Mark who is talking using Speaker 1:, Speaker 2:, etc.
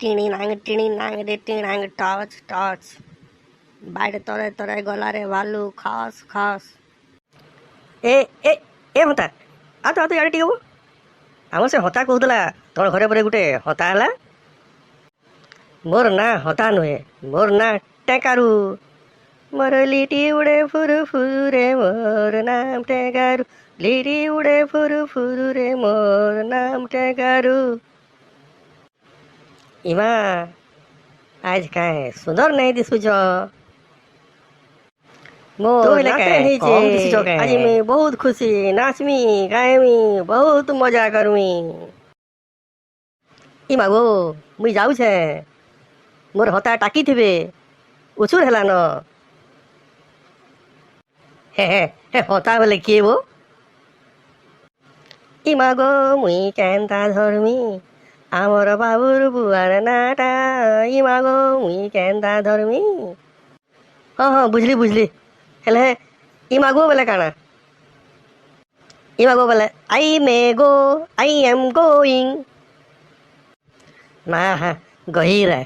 Speaker 1: ଟିଣି ନାଙ୍ଗରେ ଟିଣାଙ୍ଗ touch touch ବାଡେ ତରେ ତରେ ଗଲାରେ ଭାଲୁ ଖାସ୍ ଖାସ୍।
Speaker 2: ଏ ଏ ଏ ହତା ଆଉ ତ ଇଆଡ଼େ ଟିକେ ଆମର ସେ ହତା କହୁଥିଲା ତୋର ଘରେ ପରେ ଗୋଟେ ହତା ହେଲା। ମୋର ନାଁ ହତା ନୁହେଁ, ମୋର ନାଁ ଟେକାରୁ। ମୋର ଲିଟି ଉଡ଼େ ଫୁରୁ ଫୁରୁରେ ମୋର ନାମ ଟେକାରୁ। ଲିଟି ଉଡ଼େ ଫୁରୁ ଫୁରୁରେ ମୋର ନାମ ଟେକାରୁ। ଇମା ଆଜ କାହିଁ ସୁନ୍ଦର ନାହିଁ ଦିଶୁଛ।
Speaker 1: ତୁ
Speaker 2: ମୋର
Speaker 1: ହେଲେ
Speaker 2: ନାତେ
Speaker 1: କାଁ
Speaker 2: ହେଇଛେ
Speaker 1: କମ୍ ଦିଶୁଛ କାଁ?
Speaker 2: ଆଜି ମୁଇଁ ବହୁତ ଖୁସି ନାଚମି ଗାଏମି ବହୁତ ମଜା କରମି। ଇ ମାଗୋ ମୁଇଁ ଯାଉଛେ, ମୋର ହତା ଟାକିଥିବେ ଉଛୁର ହେଲାନ। ହେ ହେ ହେ ହତା ବେଲେ କିଏ ବୋ? ଇ ମାଗୋ ମୁଇଁ କେନ୍ତା ଧରମି ଆମର ବାବୁର ବୁଆର ନାଟା। ଇ ମାଗୋ ମୁଇଁ କେନ୍ତା ଧରମି। ହଁ ହଁ ବୁଝଲି ବୁଝଲି, ହେଲେ ଇ ମାଗୋ ବେଲେ କାଣା? ଇ ମାଗୋ ବେଲେ I may go, I am going. ନା ଗହିରା